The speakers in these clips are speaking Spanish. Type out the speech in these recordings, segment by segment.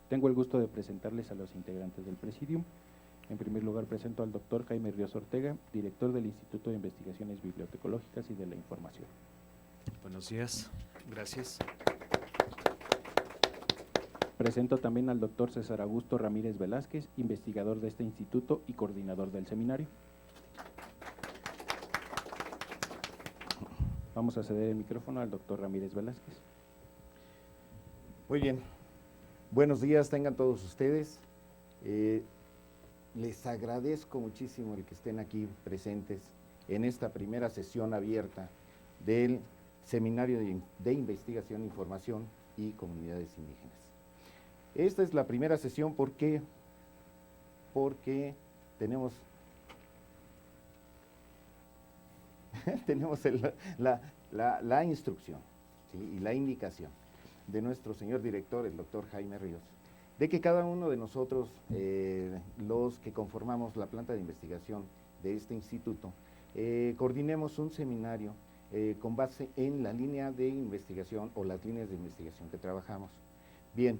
Tengo el gusto de presentarles a los integrantes del Presidium. En primer lugar presento al doctor Jaime Ríos Ortega, director del Instituto de Investigaciones Bibliotecológicas y de la Información. Buenos días, gracias. Presento también al doctor César Augusto Ramírez Velázquez, investigador de este instituto y coordinador del seminario. Vamos a ceder el micrófono al doctor Ramírez Velázquez. Muy bien, buenos días tengan todos ustedes. Les agradezco muchísimo el que estén aquí presentes en esta primera sesión abierta del Seminario de Investigación, Información y Comunidades Indígenas. Esta es la primera sesión porque tenemos la instrucción, ¿sí?, y la indicación de nuestro señor director, el doctor Jaime Ríos, de que cada uno de nosotros, los que conformamos la planta de investigación de este instituto, coordinemos un seminario con base en la línea de investigación o las líneas de investigación que trabajamos. Bien,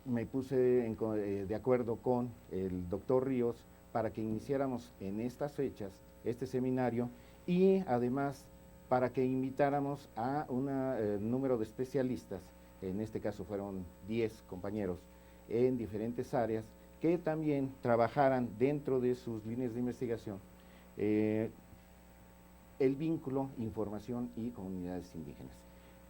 me puse de acuerdo con el doctor Ríos para que iniciáramos en estas fechas este seminario y además para que invitáramos a un número de especialistas, en este caso fueron 10 compañeros en diferentes áreas, que también trabajaran dentro de sus líneas de investigación el vínculo, información y comunidades indígenas.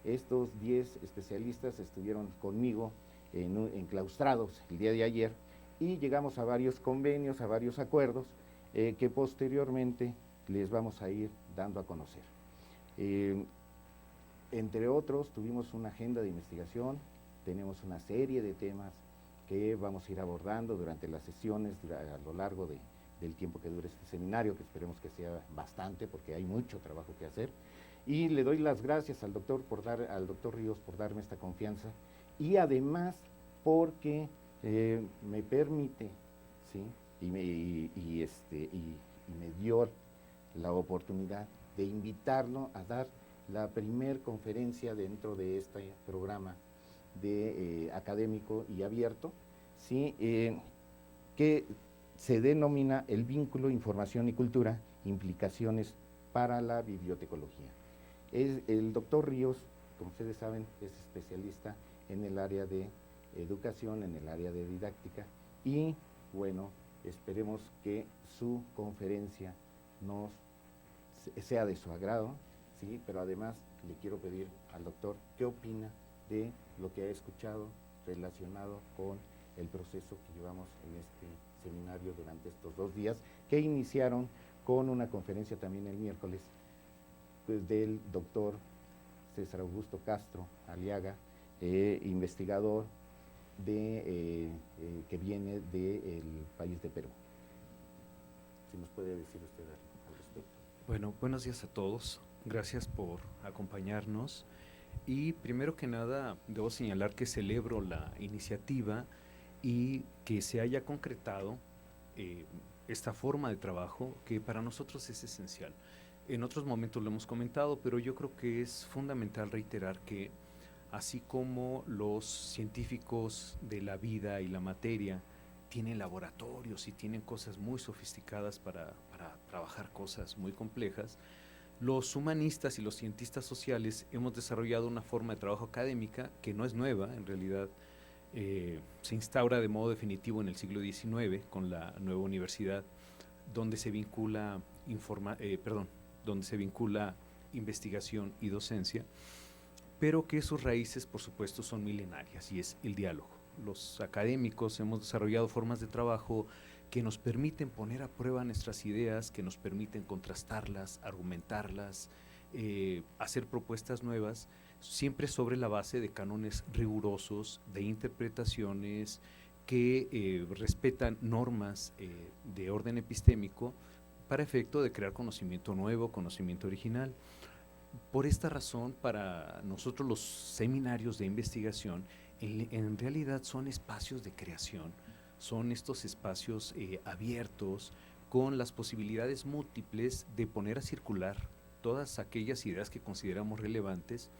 Estos 10 especialistas estuvieron conmigo enclaustrados el día de ayer y llegamos a varios convenios, a varios acuerdos que posteriormente les vamos a ir dando a conocer. Entre otros, tuvimos una agenda de investigación, tenemos una serie de temas que vamos a ir abordando durante las sesiones a lo largo del tiempo que dure este seminario, que esperemos que sea bastante porque hay mucho trabajo que hacer. Y le doy las gracias al doctor Ríos por darme esta confianza y además porque me permite, ¿sí?, y me dio la oportunidad de invitarlo a dar la primer conferencia dentro de este programa académico y abierto, ¿sí?, que se denomina el vínculo, información y cultura, implicaciones para la bibliotecología. El doctor Ríos, como ustedes saben, es especialista en el área de educación, en el área de didáctica y bueno, esperemos que su conferencia sea de su agrado, ¿sí?, pero además le quiero pedir al doctor qué opina de lo que ha escuchado relacionado con el proceso que llevamos en este seminario durante estos 2 días, que iniciaron con una conferencia también el miércoles, pues, del doctor César Augusto Castro Aliaga, investigador que viene del país de Perú. Si nos puede decir usted al respecto. Bueno, buenos días a todos. Gracias por acompañarnos. Y primero que nada, debo señalar que celebro la iniciativa y que se haya concretado esta forma de trabajo que para nosotros es esencial. En otros momentos lo hemos comentado, pero yo creo que es fundamental reiterar que así como los científicos de la vida y la materia tienen laboratorios y tienen cosas muy sofisticadas para trabajar cosas muy complejas, los humanistas y los cientistas sociales hemos desarrollado una forma de trabajo académica que no es nueva, en realidad se instaura de modo definitivo en el siglo XIX con la nueva universidad, donde se vincula investigación y docencia, pero que sus raíces, por supuesto, son milenarias y es el diálogo. Los académicos hemos desarrollado formas de trabajo que nos permiten poner a prueba nuestras ideas, que nos permiten contrastarlas, argumentarlas, hacer propuestas nuevas, siempre sobre la base de cánones rigurosos, de interpretaciones que respetan normas de orden epistémico para efecto de crear conocimiento nuevo, conocimiento original. Por esta razón, para nosotros los seminarios de investigación en realidad son espacios de creación, son estos espacios abiertos con las posibilidades múltiples de poner a circular todas aquellas ideas que consideramos relevantes,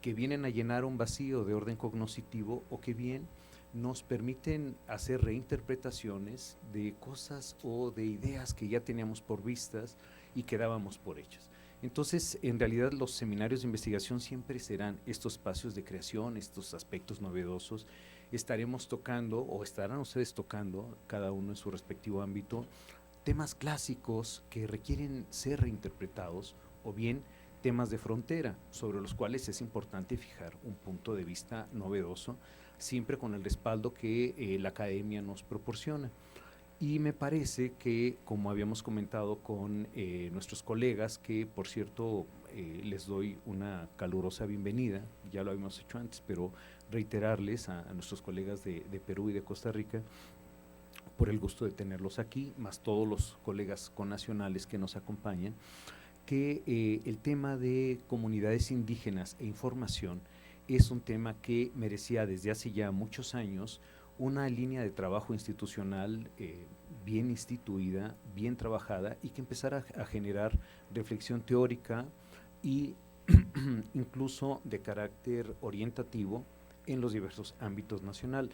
que vienen a llenar un vacío de orden cognoscitivo o que bien nos permiten hacer reinterpretaciones de cosas o de ideas que ya teníamos por vistas y que dábamos por hechas. Entonces, en realidad los seminarios de investigación siempre serán estos espacios de creación, estos aspectos novedosos. Estaremos tocando, o estarán ustedes tocando, cada uno en su respectivo ámbito, temas clásicos que requieren ser reinterpretados, o bien temas de frontera, sobre los cuales es importante fijar un punto de vista novedoso, siempre con el respaldo que la academia nos proporciona. Y me parece que, como habíamos comentado con nuestros colegas, que por cierto les doy una calurosa bienvenida, ya lo habíamos hecho antes, pero reiterarles a nuestros colegas de Perú y de Costa Rica, por el gusto de tenerlos aquí, más todos los colegas connacionales que nos acompañan, que el tema de comunidades indígenas e información es un tema que merecía desde hace ya muchos años una línea de trabajo institucional bien instituida, bien trabajada y que empezara a generar reflexión teórica y incluso de carácter orientativo en los diversos ámbitos nacional.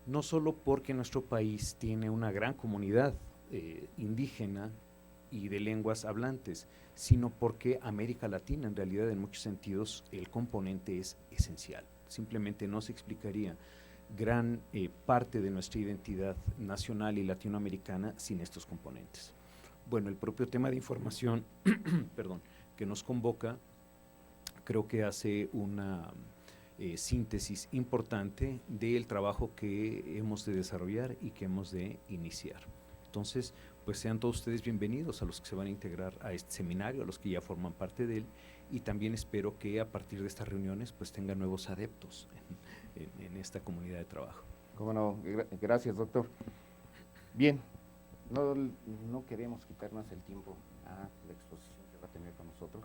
No solo porque nuestro país tiene una gran comunidad indígena y de lenguas hablantes, sino porque América Latina, en realidad, en muchos sentidos, el componente es esencial. Simplemente no se explicaría gran parte de nuestra identidad nacional y latinoamericana sin estos componentes. Bueno, el propio tema de información perdón, que nos convoca, creo que hace una síntesis importante del trabajo que hemos de desarrollar y que hemos de iniciar. Entonces, pues sean todos ustedes bienvenidos a los que se van a integrar a este seminario, a los que ya forman parte de él, y también espero que a partir de estas reuniones pues tengan nuevos adeptos en esta comunidad de trabajo. Cómo no, gracias, doctor. Bien, no queremos quitar más el tiempo a la exposición que va a tener con nosotros,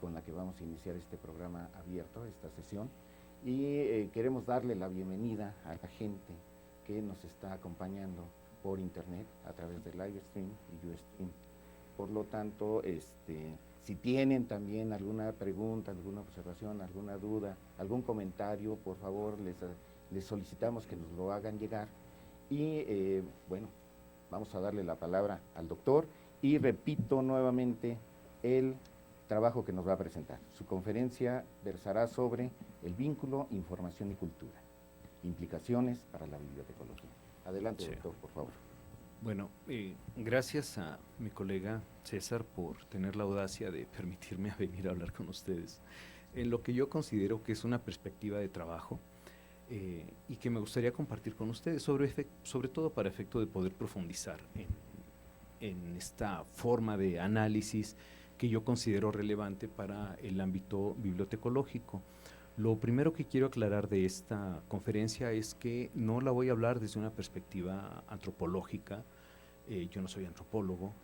con la que vamos a iniciar este programa abierto, esta sesión, y queremos darle la bienvenida a la gente que nos está acompañando por internet a través de Livestream y Ustream. Por lo tanto, si tienen también alguna pregunta, alguna observación, alguna duda, algún comentario, por favor, les solicitamos que nos lo hagan llegar. Y bueno, vamos a darle la palabra al doctor y repito nuevamente el trabajo que nos va a presentar. Su conferencia versará sobre el vínculo, información y cultura, implicaciones para la bibliotecología. Adelante, sí, doctor, por favor. Bueno, gracias a mi colega César por tener la audacia de permitirme venir a hablar con ustedes en lo que yo considero que es una perspectiva de trabajo y que me gustaría compartir con ustedes, sobre todo para efecto de poder profundizar en esta forma de análisis que yo considero relevante para el ámbito bibliotecológico. Lo primero que quiero aclarar de esta conferencia es que no la voy a hablar desde una perspectiva antropológica. Yo no soy antropólogo,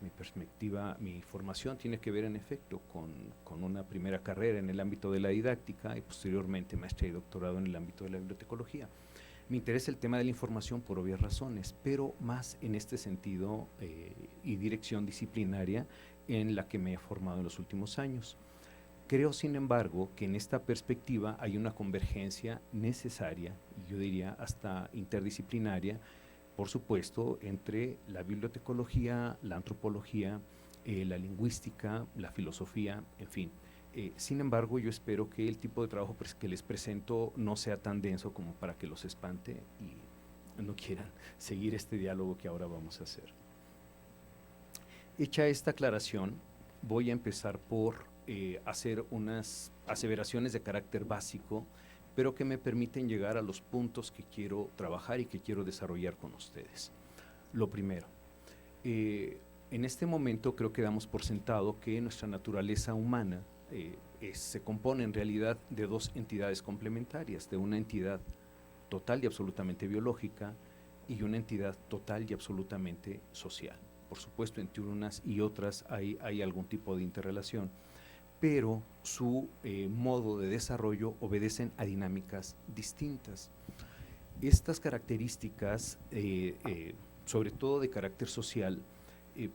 mi formación tiene que ver en efecto con una primera carrera en el ámbito de la didáctica y posteriormente maestría y doctorado en el ámbito de la bibliotecología. Me interesa el tema de la información por obvias razones, pero más en este sentido y dirección disciplinaria en la que me he formado en los últimos años. Creo, sin embargo, que en esta perspectiva hay una convergencia necesaria, y yo diría hasta interdisciplinaria, por supuesto, entre la bibliotecología, la antropología, la lingüística, la filosofía, en fin. Sin embargo, yo espero que el tipo de trabajo que les presento no sea tan denso como para que los espante y no quieran seguir este diálogo que ahora vamos a hacer. Hecha esta aclaración, voy a empezar por hacer unas aseveraciones de carácter básico, pero que me permiten llegar a los puntos que quiero trabajar y que quiero desarrollar con ustedes. Lo primero, en este momento creo que damos por sentado que nuestra naturaleza humana se compone en realidad de dos entidades complementarias, de una entidad total y absolutamente biológica y una entidad total y absolutamente social. Por supuesto, entre unas y otras hay algún tipo de interrelación, pero su modo de desarrollo obedecen a dinámicas distintas. Estas características, sobre todo de carácter social,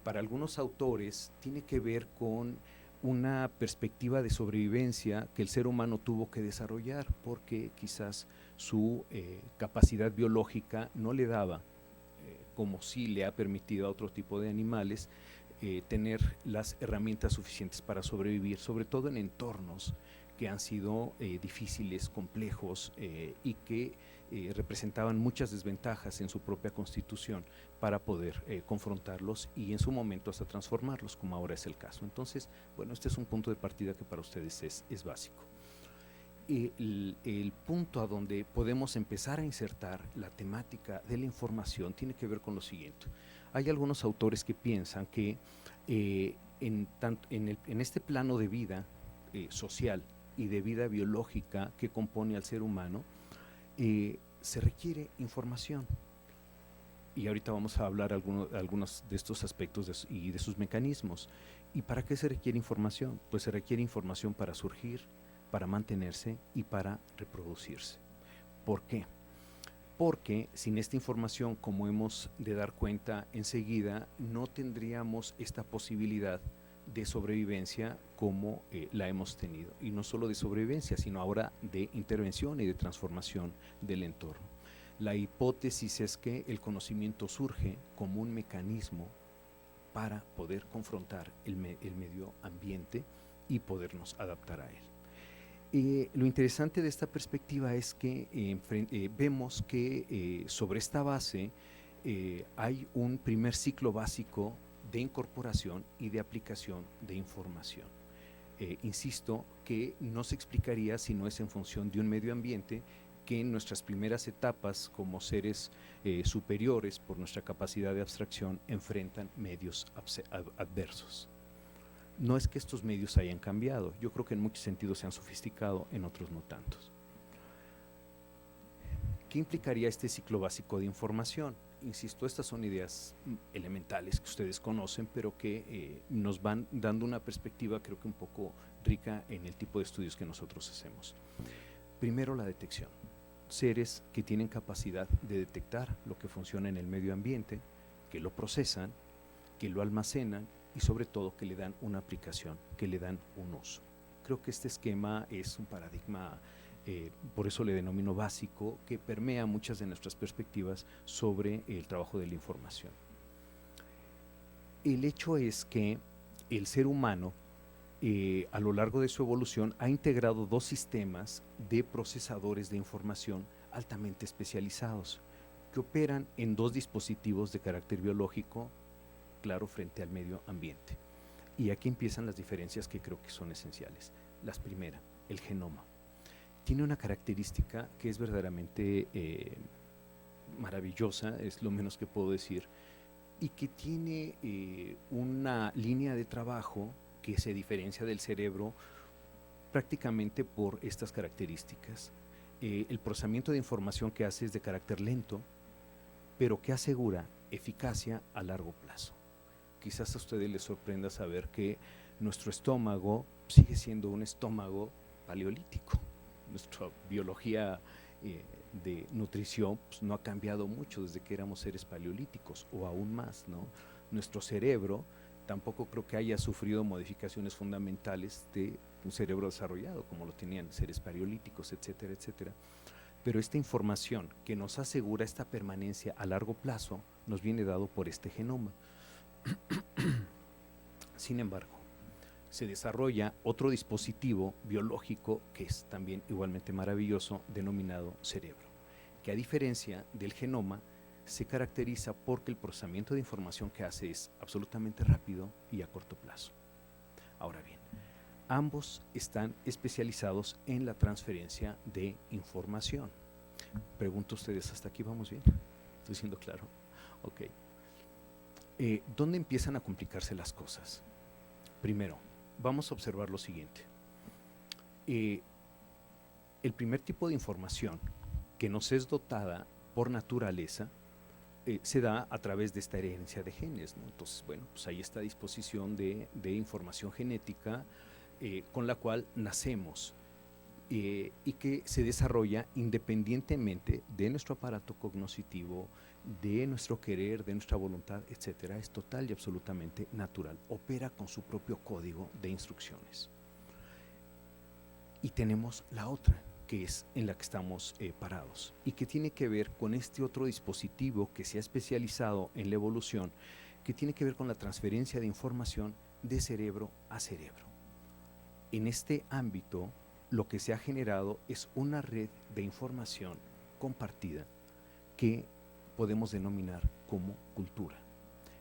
para algunos autores tiene que ver con una perspectiva de sobrevivencia que el ser humano tuvo que desarrollar porque quizás su capacidad biológica no le daba, como sí le ha permitido a otro tipo de animales, tener las herramientas suficientes para sobrevivir, sobre todo en entornos que han sido difíciles, complejos y que representaban muchas desventajas en su propia constitución para poder confrontarlos y en su momento hasta transformarlos, como ahora es el caso. Entonces, bueno, este es un punto de partida que para ustedes es básico. El punto a donde podemos empezar a insertar la temática de la información tiene que ver con lo siguiente. Hay algunos autores que piensan que en este plano de vida social y de vida biológica que compone al ser humano, se requiere información. Y ahorita vamos a hablar algunos de estos aspectos y de sus mecanismos. ¿Y para qué se requiere información? Pues se requiere información para surgir, para mantenerse y para reproducirse. ¿Por qué? Porque sin esta información, como hemos de dar cuenta enseguida, no tendríamos esta posibilidad de sobrevivencia como la hemos tenido. Y no solo de sobrevivencia, sino ahora de intervención y de transformación del entorno. La hipótesis es que el conocimiento surge como un mecanismo para poder confrontar el medio ambiente y podernos adaptar a él. Lo interesante de esta perspectiva es que vemos que sobre esta base hay un primer ciclo básico de incorporación y de aplicación de información. Insisto que no se explicaría si no es en función de un medio ambiente que en nuestras primeras etapas como seres superiores por nuestra capacidad de abstracción enfrentan medios adversos. No es que estos medios hayan cambiado, yo creo que en muchos sentidos se han sofisticado, en otros no tantos. ¿Qué implicaría este ciclo básico de información? Insisto, estas son ideas elementales que ustedes conocen, pero que nos van dando una perspectiva creo que un poco rica en el tipo de estudios que nosotros hacemos. Primero, la detección. Seres que tienen capacidad de detectar lo que funciona en el medio ambiente, que lo procesan, que lo almacenan y sobre todo que le dan una aplicación, que le dan un uso. Creo que este esquema es un paradigma, por eso le denomino básico, que permea muchas de nuestras perspectivas sobre el trabajo de la información. El hecho es que el ser humano, a lo largo de su evolución, ha integrado dos sistemas de procesadores de información altamente especializados, que operan en dos dispositivos de carácter biológico, claro, frente al medio ambiente. Y aquí empiezan las diferencias que creo que son esenciales. La primera, el genoma. Tiene una característica que es verdaderamente maravillosa, es lo menos que puedo decir, y que tiene una línea de trabajo que se diferencia del cerebro prácticamente por estas características. El procesamiento de información que hace es de carácter lento, pero que asegura eficacia a largo plazo. Quizás a ustedes les sorprenda saber que nuestro estómago sigue siendo un estómago paleolítico. Nuestra biología de nutrición pues, no ha cambiado mucho desde que éramos seres paleolíticos, o aún más, ¿no? Nuestro cerebro tampoco creo que haya sufrido modificaciones fundamentales de un cerebro desarrollado, como lo tenían seres paleolíticos, etcétera, etcétera. Pero esta información que nos asegura esta permanencia a largo plazo nos viene dado por este genoma. Sin embargo, se desarrolla otro dispositivo biológico que es también igualmente maravilloso, denominado cerebro, que a diferencia del genoma se caracteriza porque el procesamiento de información que hace es absolutamente rápido y a corto plazo. Ahora bien, ambos están especializados en la transferencia de información. Pregunto a ustedes, ¿hasta aquí vamos bien? ¿Estoy siendo claro? Ok. ¿Dónde empiezan a complicarse las cosas? Primero, vamos a observar lo siguiente. El primer tipo de información que nos es dotada por naturaleza se da a través de esta herencia de genes, ¿no? Entonces, bueno, pues hay esta disposición de información genética con la cual nacemos y que se desarrolla independientemente de nuestro aparato cognitivo, de nuestro querer, de nuestra voluntad, etcétera, es total y absolutamente natural. Opera con su propio código de instrucciones. Y tenemos la otra, que es en la que estamos parados, y que tiene que ver con este otro dispositivo que se ha especializado en la evolución, que tiene que ver con la transferencia de información de cerebro a cerebro. En este ámbito, lo que se ha generado es una red de información compartida que podemos denominar como cultura.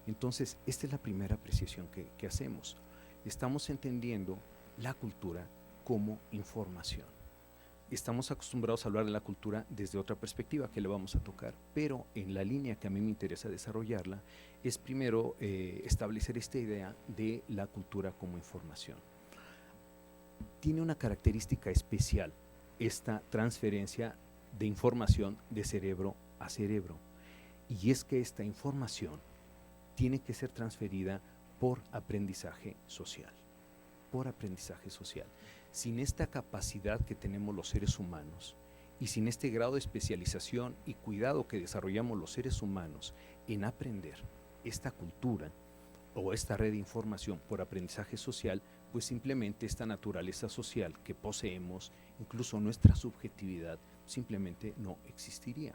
Entonces, esta es la primera apreciación que hacemos. Estamos entendiendo la cultura como información. Estamos acostumbrados a hablar de la cultura desde otra perspectiva que le vamos a tocar, pero en la línea que a mí me interesa desarrollarla es primero establecer esta idea de la cultura como información. Tiene una característica especial esta transferencia de información de cerebro a cerebro, y es que esta información tiene que ser transferida por aprendizaje social, por aprendizaje social. Sin esta capacidad que tenemos los seres humanos y sin este grado de especialización y cuidado que desarrollamos los seres humanos en aprender esta cultura o esta red de información por aprendizaje social, pues simplemente esta naturaleza social que poseemos, incluso nuestra subjetividad, simplemente no existiría.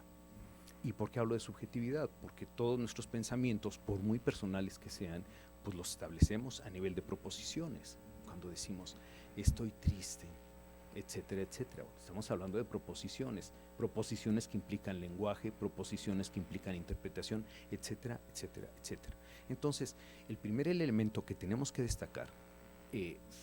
¿Y por qué hablo de subjetividad? Porque todos nuestros pensamientos, por muy personales que sean, pues los establecemos a nivel de proposiciones. Cuando decimos, estoy triste, etcétera, etcétera. Estamos hablando de proposiciones, proposiciones que implican lenguaje, proposiciones que implican interpretación, etcétera, etcétera, etcétera. Entonces, el primer elemento que tenemos que destacar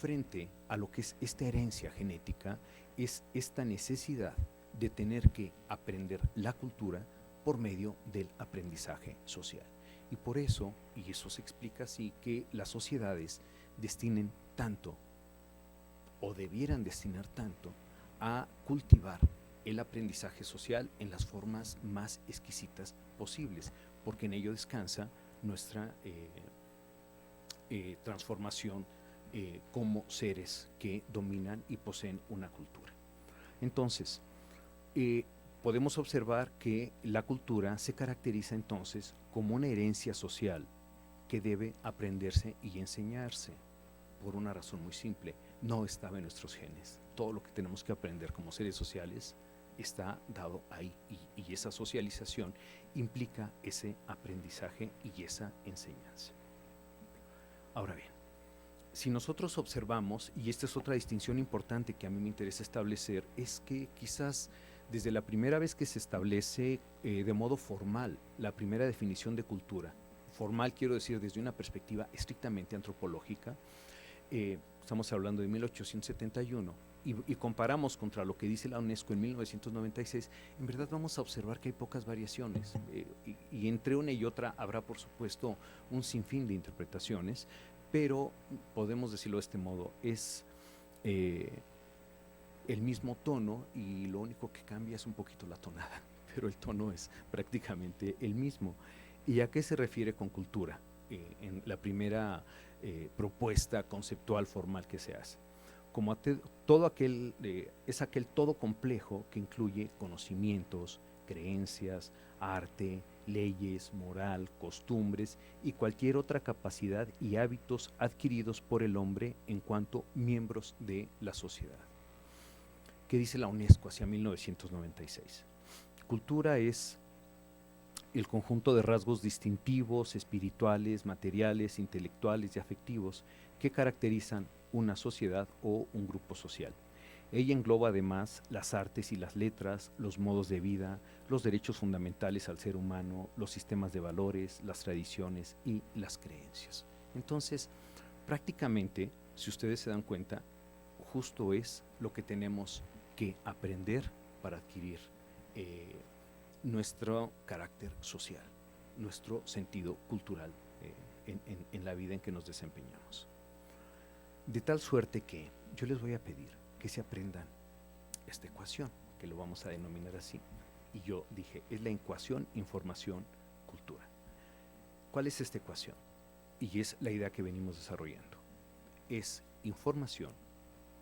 frente a lo que es esta herencia genética es esta necesidad de tener que aprender la cultura por medio del aprendizaje social. Y por eso, y eso se explica así, que las sociedades destinen tanto o debieran destinar tanto a cultivar el aprendizaje social en las formas más exquisitas posibles, porque en ello descansa nuestra transformación como seres que dominan y poseen una cultura. Entonces, podemos observar que la cultura se caracteriza entonces como una herencia social que debe aprenderse y enseñarse por una razón muy simple: no estaba en nuestros genes. Todo lo que tenemos que aprender como seres sociales está dado ahí, y esa socialización implica ese aprendizaje y esa enseñanza. Ahora bien, si nosotros observamos, y esta es otra distinción importante que a mí me interesa establecer, es que quizás desde la primera vez que se establece de modo formal la primera definición de cultura, formal quiero decir desde una perspectiva estrictamente antropológica, estamos hablando de 1871, y comparamos contra lo que dice la UNESCO en 1996, en verdad vamos a observar que hay pocas variaciones, y entre una y otra habrá por supuesto un sinfín de interpretaciones, pero podemos decirlo de este modo, es el mismo tono, y lo único que cambia es un poquito la tonada, pero el tono es prácticamente el mismo. ¿Y a qué se refiere con cultura? En la primera propuesta conceptual formal que se hace, como todo aquel, es aquel todo complejo que incluye conocimientos, creencias, arte, leyes, moral, costumbres y cualquier otra capacidad y hábitos adquiridos por el hombre en cuanto miembros de la sociedad. ¿Qué dice la UNESCO hacia 1996? Cultura es el conjunto de rasgos distintivos, espirituales, materiales, intelectuales y afectivos que caracterizan una sociedad o un grupo social. Ella engloba además las artes y las letras, los modos de vida, los derechos fundamentales al ser humano, los sistemas de valores, las tradiciones y las creencias. Entonces, prácticamente, si ustedes se dan cuenta, justo es lo que tenemos que aprender para adquirir nuestro carácter social, nuestro sentido cultural en la vida en que nos desempeñamos. De tal suerte que yo les voy a pedir que se aprendan esta ecuación, que lo vamos a denominar así. Y yo dije, es la ecuación información-cultura. ¿Cuál es esta ecuación? Y es la idea que venimos desarrollando. Es información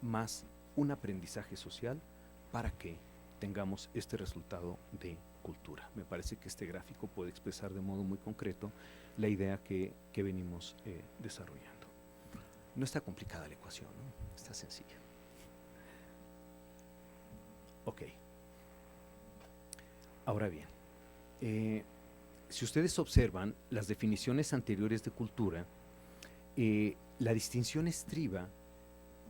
más un aprendizaje social para que tengamos este resultado de cultura. Me parece que este gráfico puede expresar de modo muy concreto la idea que venimos desarrollando. No está complicada la ecuación, ¿no? Está sencilla. Ok. Ahora bien, si ustedes observan las definiciones anteriores de cultura, la distinción estriba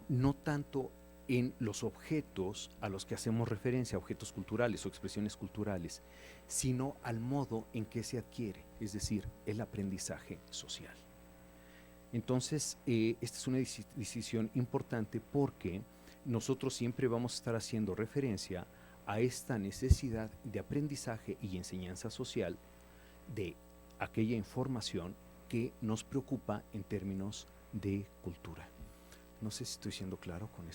no tanto en los objetos a los que hacemos referencia, objetos culturales o expresiones culturales, sino al modo en que se adquiere, es decir, el aprendizaje social. Entonces, esta es una decisión importante porque nosotros siempre vamos a estar haciendo referencia a esta necesidad de aprendizaje y enseñanza social de aquella información que nos preocupa en términos de cultura. No sé si estoy siendo claro con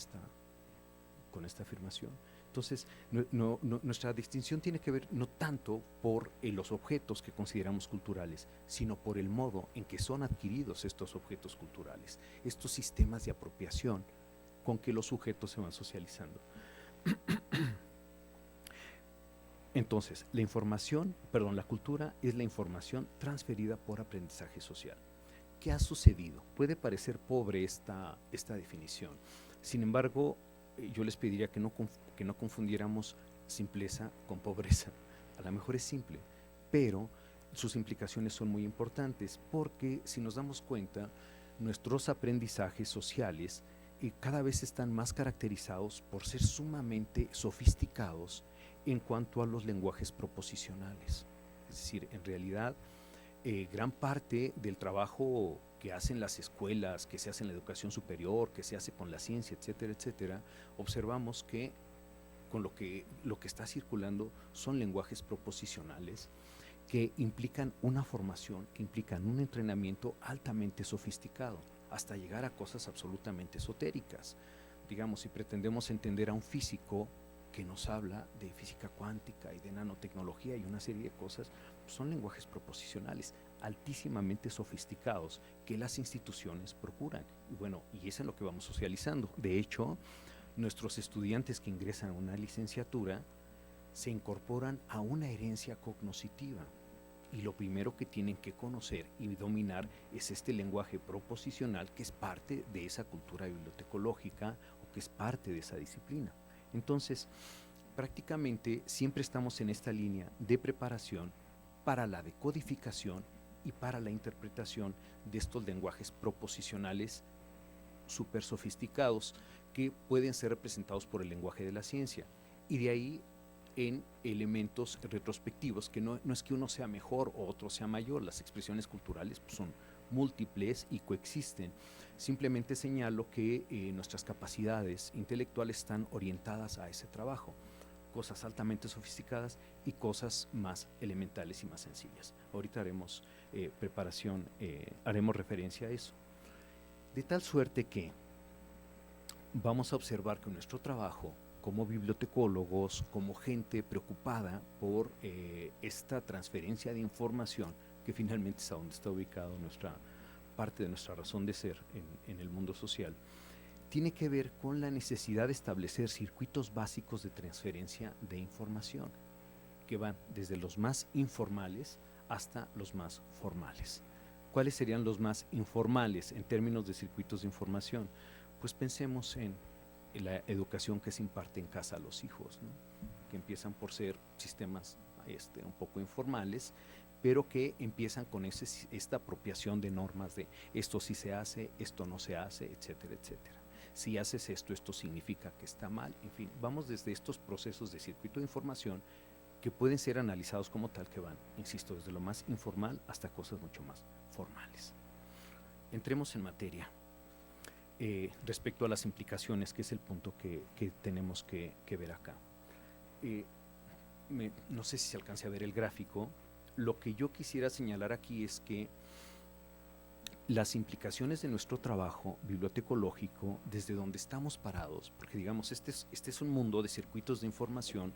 esta afirmación. Entonces, nuestra distinción tiene que ver no tanto por los objetos que consideramos culturales, sino por el modo en que son adquiridos estos objetos culturales, estos sistemas de apropiación con que los sujetos se van socializando. Entonces, la cultura es la información transferida por aprendizaje social. ¿Qué ha sucedido? Puede parecer pobre esta definición. Sin embargo, yo les pediría que no confundiéramos simpleza con pobreza. A lo mejor es simple, pero sus implicaciones son muy importantes porque si nos damos cuenta, nuestros aprendizajes sociales cada vez están más caracterizados por ser sumamente sofisticados en cuanto a los lenguajes proposicionales. Es decir, en realidad, gran parte del trabajo que hacen las escuelas, que se hace en la educación superior, que se hace con la ciencia, etcétera, etcétera, observamos que con lo que está circulando son lenguajes proposicionales que implican una formación, que implican un entrenamiento altamente sofisticado, hasta llegar a cosas absolutamente esotéricas. Digamos, si pretendemos entender a un físico que nos habla de física cuántica y de nanotecnología y una serie de cosas, son lenguajes proposicionales altísimamente sofisticados que las instituciones procuran. Y bueno, y es en lo que vamos socializando. De hecho, nuestros estudiantes que ingresan a una licenciatura se incorporan a una herencia cognoscitiva. Y lo primero que tienen que conocer y dominar es este lenguaje proposicional que es parte de esa cultura bibliotecológica o que es parte de esa disciplina. Entonces, prácticamente siempre estamos en esta línea de preparación para la decodificación y para la interpretación de estos lenguajes proposicionales súper sofisticados que pueden ser representados por el lenguaje de la ciencia. Y de ahí en elementos retrospectivos, que no es que uno sea mejor o otro sea mayor, las expresiones culturales pues, son múltiples y coexisten. Simplemente señalo que nuestras capacidades intelectuales están orientadas a ese trabajo, cosas altamente sofisticadas y cosas más elementales y más sencillas. Ahorita haremos haremos referencia a eso. De tal suerte que vamos a observar que nuestro trabajo como bibliotecólogos, como gente preocupada por esta transferencia de información, que finalmente es a donde está ubicado parte de nuestra razón de ser en el mundo social, tiene que ver con la necesidad de establecer circuitos básicos de transferencia de información, que van desde los más informales hasta los más formales. ¿Cuáles serían los más informales en términos de circuitos de información? Pues pensemos en la educación que se imparte en casa a los hijos, ¿no? Que empiezan por ser sistemas un poco informales, pero que empiezan con esta apropiación de normas de esto sí se hace, esto no se hace, etcétera, etcétera. Si haces esto significa que está mal. En fin, vamos desde estos procesos de circuito de información que pueden ser analizados como tal, que van, insisto, desde lo más informal hasta cosas mucho más formales. Entremos en materia. Respecto a las implicaciones, que es el punto que tenemos que ver acá. No sé si se alcance a ver el gráfico. Lo que yo quisiera señalar aquí es que las implicaciones de nuestro trabajo bibliotecológico, desde donde estamos parados, porque digamos, este es un mundo de circuitos de información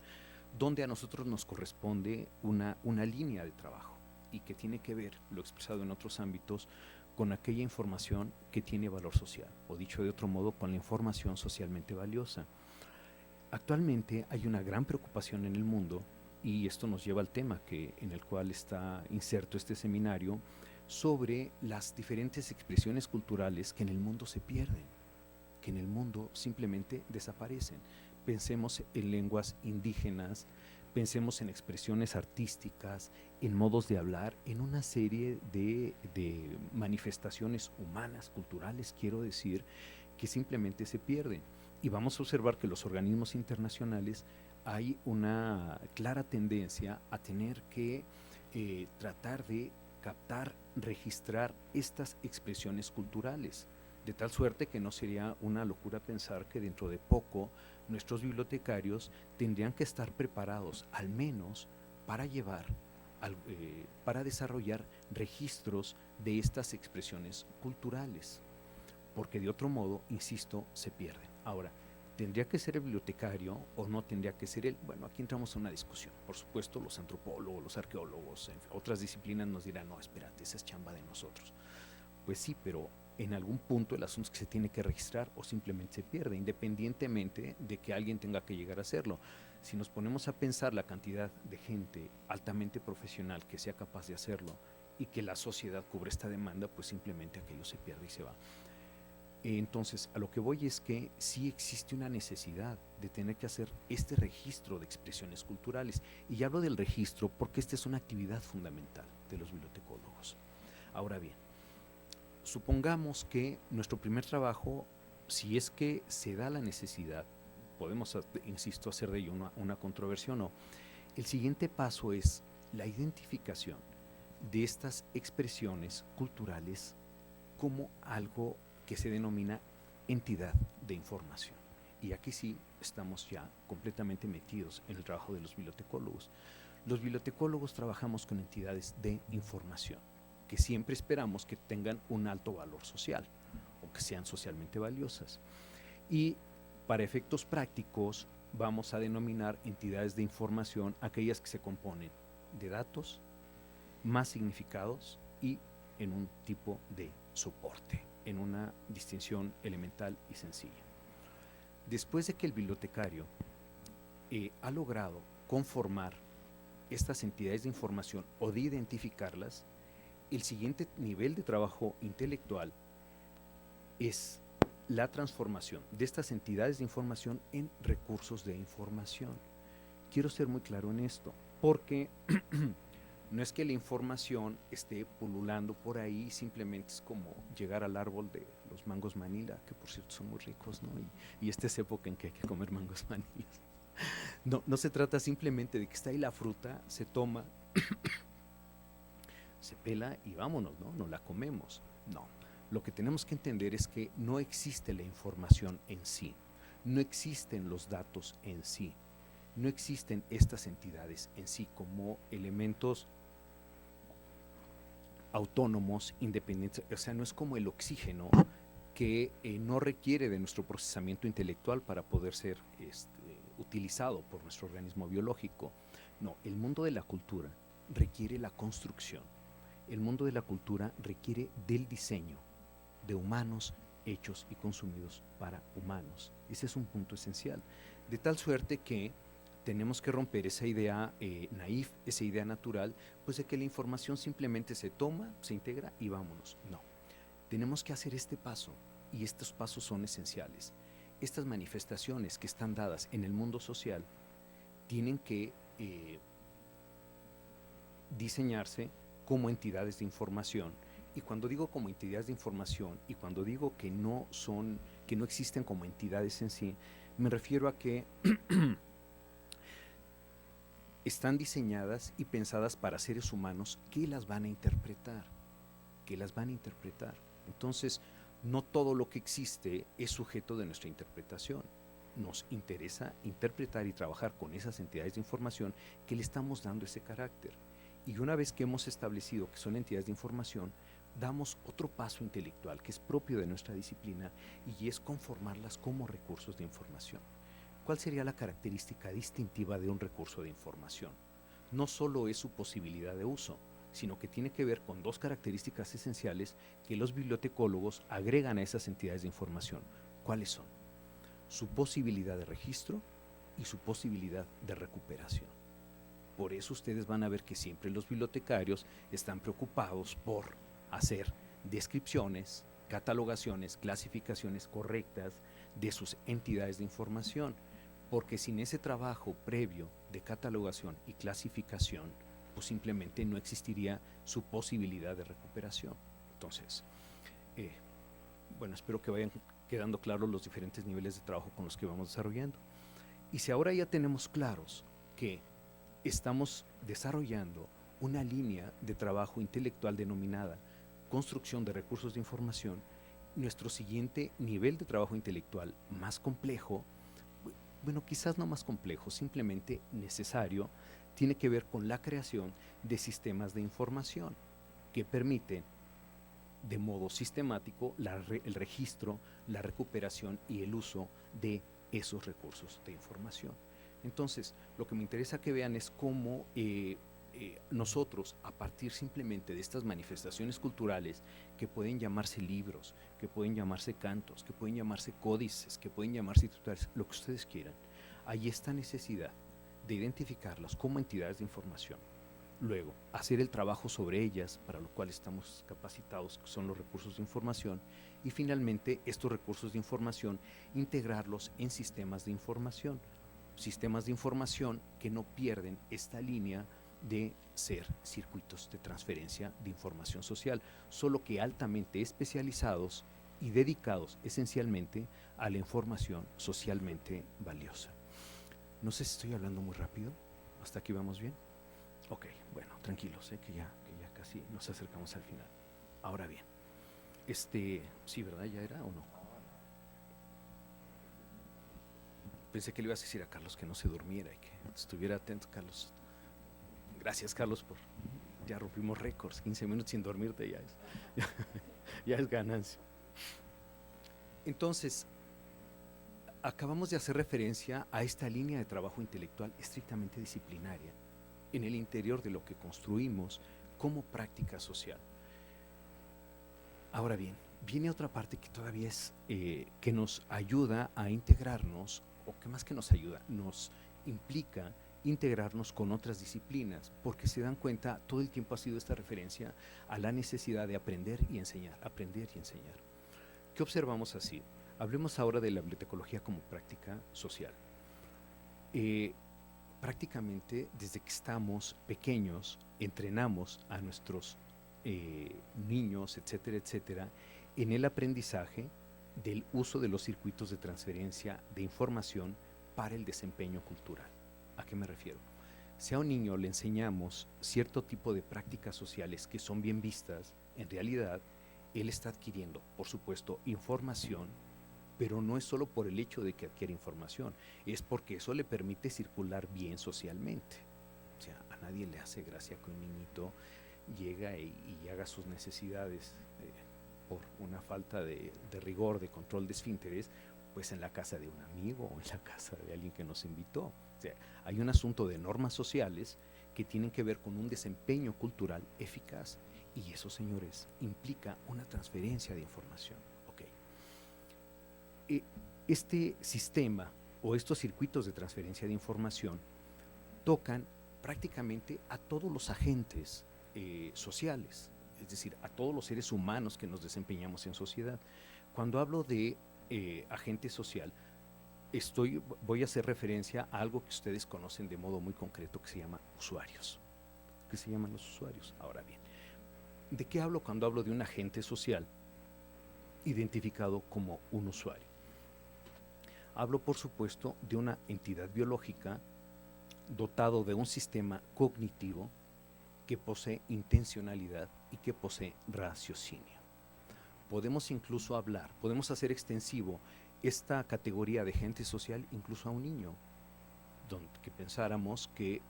donde a nosotros nos corresponde una línea de trabajo y que tiene que ver, lo he expresado en otros ámbitos, con aquella información que tiene valor social, o dicho de otro modo, con la información socialmente valiosa. Actualmente hay una gran preocupación en el mundo y esto nos lleva al tema en el cual está inserto este seminario, sobre las diferentes expresiones culturales que en el mundo se pierden, que en el mundo simplemente desaparecen. Pensemos en lenguas indígenas, pensemos en expresiones artísticas, en modos de hablar, en una serie de manifestaciones humanas, culturales, quiero decir, que simplemente se pierden. Y vamos a observar que los organismos internacionales hay una clara tendencia a tener que tratar de captar, registrar estas expresiones culturales, de tal suerte que no sería una locura pensar que dentro de poco nuestros bibliotecarios tendrían que estar preparados al menos para para desarrollar registros de estas expresiones culturales, porque de otro modo, insisto, se pierden. Ahora, ¿tendría que ser el bibliotecario o no tendría que ser él? Bueno, aquí entramos en una discusión. Por supuesto, los antropólogos, los arqueólogos, otras disciplinas nos dirán, no, espérate, esa es chamba de nosotros. Pues sí, pero en algún punto el asunto es que se tiene que registrar o simplemente se pierde, independientemente de que alguien tenga que llegar a hacerlo. Si nos ponemos a pensar la cantidad de gente altamente profesional que sea capaz de hacerlo y que la sociedad cubre esta demanda, pues simplemente aquello se pierde y se va. Entonces, a lo que voy es que sí existe una necesidad de tener que hacer este registro de expresiones culturales. Y ya hablo del registro porque esta es una actividad fundamental de los bibliotecólogos. Ahora bien, supongamos que nuestro primer trabajo, si es que se da la necesidad, podemos, insisto, hacer de ello una controversia o no, el siguiente paso es la identificación de estas expresiones culturales como algo que se denomina entidad de información. Y aquí sí estamos ya completamente metidos en el trabajo de los bibliotecólogos. Los bibliotecólogos trabajamos con entidades de información, que siempre esperamos que tengan un alto valor social o que sean socialmente valiosas. Y para efectos prácticos vamos a denominar entidades de información aquellas que se componen de datos, más significados y en un tipo de soporte, en una distinción elemental y sencilla. Después de que el bibliotecario ha logrado conformar estas entidades de información o de identificarlas, el siguiente nivel de trabajo intelectual es la transformación de estas entidades de información en recursos de información. Quiero ser muy claro en esto, porque no es que la información esté pululando por ahí, simplemente es como llegar al árbol de los mangos Manila, que por cierto son muy ricos, ¿no? Y esta es época en que hay que comer mangos Manila. No se trata simplemente de que está ahí la fruta, se toma, se pela y vámonos, ¿no? No la comemos. No. Lo que tenemos que entender es que no existe la información en sí, no existen los datos en sí, no existen estas entidades en sí como elementos autónomos, independientes. O sea, no es como el oxígeno que no requiere de nuestro procesamiento intelectual para poder ser utilizado por nuestro organismo biológico. No, el mundo de la cultura requiere la construcción. El mundo de la cultura requiere del diseño de humanos hechos y consumidos para humanos. Ese es un punto esencial. De tal suerte que tenemos que romper esa idea naif, esa idea natural, pues de que la información simplemente se toma, se integra y vámonos. No, tenemos que hacer este paso y estos pasos son esenciales. Estas manifestaciones que están dadas en el mundo social tienen que diseñarse como entidades de información. Y cuando digo como entidades de información y cuando digo que no existen como entidades en sí, me refiero a que están diseñadas y pensadas para seres humanos que las van a interpretar, Entonces, no todo lo que existe es sujeto de nuestra interpretación. Nos interesa interpretar y trabajar con esas entidades de información que le estamos dando ese carácter. Y una vez que hemos establecido que son entidades de información, damos otro paso intelectual que es propio de nuestra disciplina y es conformarlas como recursos de información. ¿Cuál sería la característica distintiva de un recurso de información? No solo es su posibilidad de uso, sino que tiene que ver con dos características esenciales que los bibliotecólogos agregan a esas entidades de información. ¿Cuáles son? Su posibilidad de registro y su posibilidad de recuperación. Por eso ustedes van a ver que siempre los bibliotecarios están preocupados por hacer descripciones, catalogaciones, clasificaciones correctas de sus entidades de información, porque sin ese trabajo previo de catalogación y clasificación, pues simplemente no existiría su posibilidad de recuperación. Entonces, bueno, espero que vayan quedando claros los diferentes niveles de trabajo con los que vamos desarrollando. Y si ahora ya tenemos claros que estamos desarrollando una línea de trabajo intelectual denominada construcción de recursos de información, nuestro siguiente nivel de trabajo intelectual más complejo, bueno, quizás no más complejo, simplemente necesario, tiene que ver con la creación de sistemas de información que permiten de modo sistemático el registro, la recuperación y el uso de esos recursos de información. Entonces, lo que me interesa que vean es cómo nosotros, a partir simplemente de estas manifestaciones culturales, que pueden llamarse libros, que pueden llamarse cantos, que pueden llamarse códices, que pueden llamarse titulares, lo que ustedes quieran, hay esta necesidad de identificarlas como entidades de información. Luego, hacer el trabajo sobre ellas, para lo cual estamos capacitados, que son los recursos de información, y finalmente estos recursos de información, integrarlos en sistemas de información que no pierden esta línea de ser circuitos de transferencia de información social, solo que altamente especializados y dedicados esencialmente a la información socialmente valiosa. No sé si estoy hablando muy rápido, ¿hasta aquí vamos bien? Ok, bueno, tranquilos, que ya casi nos acercamos al final. Ahora bien, sí, ¿verdad? ¿Ya era o no? Pensé que le ibas a decir a Carlos que no se durmiera y que estuviera atento, Carlos. Gracias, Carlos, ya rompimos récords, 15 minutos sin dormirte ya es ganancia. Entonces, acabamos de hacer referencia a esta línea de trabajo intelectual estrictamente disciplinaria en el interior de lo que construimos como práctica social. Ahora bien, viene otra parte que todavía es que nos ayuda a integrarnos, o que más que nos ayuda, nos implica integrarnos con otras disciplinas, porque se dan cuenta, todo el tiempo ha sido esta referencia a la necesidad de aprender y enseñar, aprender y enseñar. ¿Qué observamos así? Hablemos ahora de la bibliotecología como práctica social. Prácticamente desde que estamos pequeños entrenamos a nuestros niños, etcétera, etcétera, en el aprendizaje del uso de los circuitos de transferencia de información para el desempeño cultural. ¿A qué me refiero? Si a un niño le enseñamos cierto tipo de prácticas sociales que son bien vistas, en realidad él está adquiriendo, por supuesto, información, pero no es solo por el hecho de que adquiere información, es porque eso le permite circular bien socialmente. O sea, a nadie le hace gracia que un niñito llega y haga sus necesidades por una falta de rigor, de control de esfínteres, pues en la casa de un amigo o en la casa de alguien que nos invitó. O sea, hay un asunto de normas sociales que tienen que ver con un desempeño cultural eficaz, y eso, señores, implica una transferencia de información. Este sistema o estos circuitos de transferencia de información tocan prácticamente a todos los agentes sociales, es decir, a todos los seres humanos que nos desempeñamos en sociedad. Cuando hablo de agente social, voy a hacer referencia a algo que ustedes conocen de modo muy concreto, que se llama usuarios. ¿Qué se llaman los usuarios? Ahora bien, ¿de qué hablo cuando hablo de un agente social identificado como un usuario? Hablo, por supuesto, de una entidad biológica dotado de un sistema cognitivo que posee intencionalidad y que posee raciocinio. Podemos incluso podemos hacer extensivo esta categoría de agente social incluso a un niño, que pensáramos que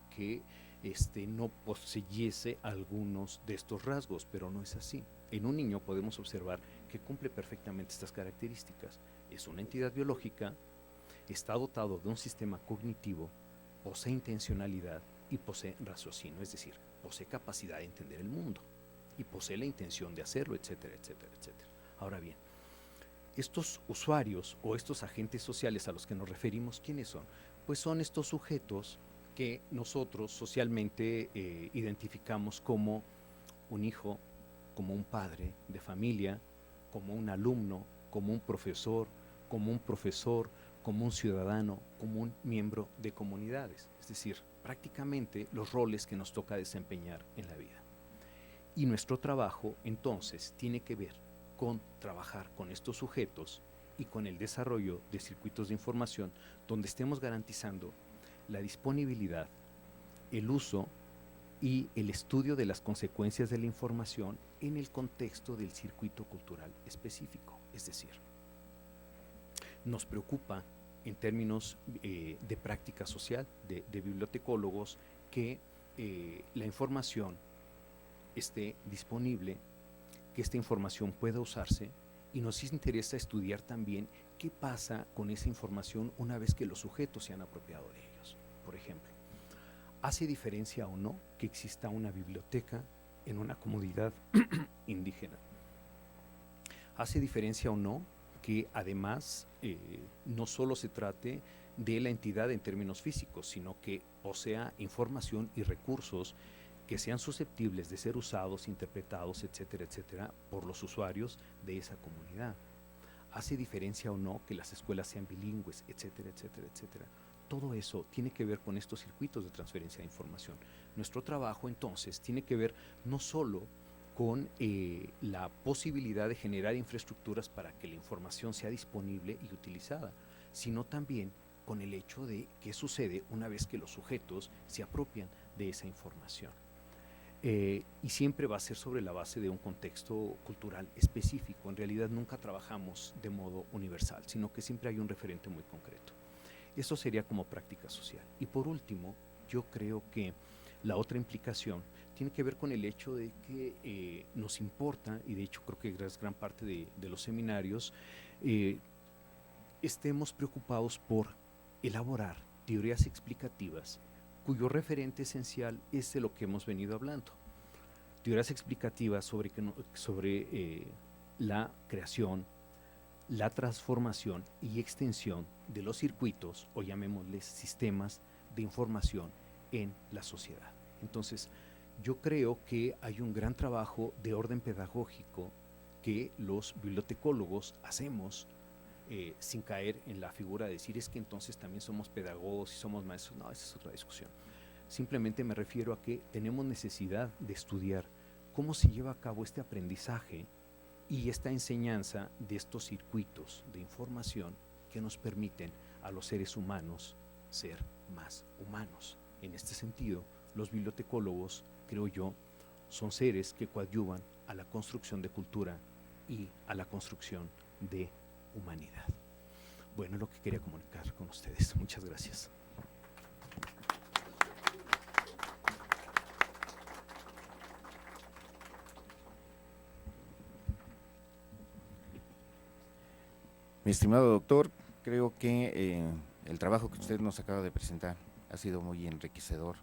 no poseyese algunos de estos rasgos, pero no es así. En un niño podemos observar que cumple perfectamente estas características. Es una entidad biológica, está dotado de un sistema cognitivo, posee intencionalidad y posee raciocinio, es decir, posee capacidad de entender el mundo y posee la intención de hacerlo, etcétera, etcétera, etcétera. Ahora bien, estos usuarios o estos agentes sociales a los que nos referimos, ¿quiénes son? Pues son estos sujetos que nosotros socialmente identificamos como un hijo, como un padre de familia, como un alumno, como un profesor, como un ciudadano, como un miembro de comunidades. Es decir, prácticamente los roles que nos toca desempeñar en la vida. Y nuestro trabajo, entonces, tiene que ver con trabajar con estos sujetos y con el desarrollo de circuitos de información donde estemos garantizando la disponibilidad, el uso y el estudio de las consecuencias de la información en el contexto del circuito cultural específico. Es decir, nos preocupa en términos de práctica social, de bibliotecólogos, que la información esté disponible, que esta información pueda usarse, y nos interesa estudiar también qué pasa con esa información una vez que los sujetos se han apropiado de ellos. Por ejemplo, ¿hace diferencia o no que exista una biblioteca en una comunidad indígena? ¿Hace diferencia o no que además no solo se trate de la entidad en términos físicos, sino que posea información y recursos que sean susceptibles de ser usados, interpretados, etcétera, etcétera, por los usuarios de esa comunidad? ¿Hace diferencia o no que las escuelas sean bilingües, etcétera, etcétera, etcétera? Todo eso tiene que ver con estos circuitos de transferencia de información. Nuestro trabajo, entonces, tiene que ver no solo con la posibilidad de generar infraestructuras para que la información sea disponible y utilizada, sino también con el hecho de qué sucede una vez que los sujetos se apropian de esa información. Y siempre va a ser sobre la base de un contexto cultural específico. En realidad nunca trabajamos de modo universal, sino que siempre hay un referente muy concreto. Eso sería como práctica social. Y por último, yo creo que la otra implicación tiene que ver con el hecho de que nos importa, y de hecho creo que es gran parte de los seminarios, estemos preocupados por elaborar teorías explicativas cuyo referente esencial es de lo que hemos venido hablando. Teorías explicativas sobre la creación, la transformación y extensión de los circuitos, o llamémosles sistemas de información en la sociedad. Entonces, yo creo que hay un gran trabajo de orden pedagógico que los bibliotecólogos hacemos sin caer en la figura de decir es que entonces también somos pedagogos y somos maestros. No, esa es otra discusión. Simplemente me refiero a que tenemos necesidad de estudiar cómo se lleva a cabo este aprendizaje y esta enseñanza de estos circuitos de información que nos permiten a los seres humanos ser más humanos. En este sentido, los bibliotecólogos, creo yo, son seres que coadyuvan a la construcción de cultura y a la construcción de humanidad. Bueno, lo que quería comunicar con ustedes. Muchas gracias. Mi estimado doctor, creo que el trabajo que usted nos acaba de presentar ha sido muy enriquecedor.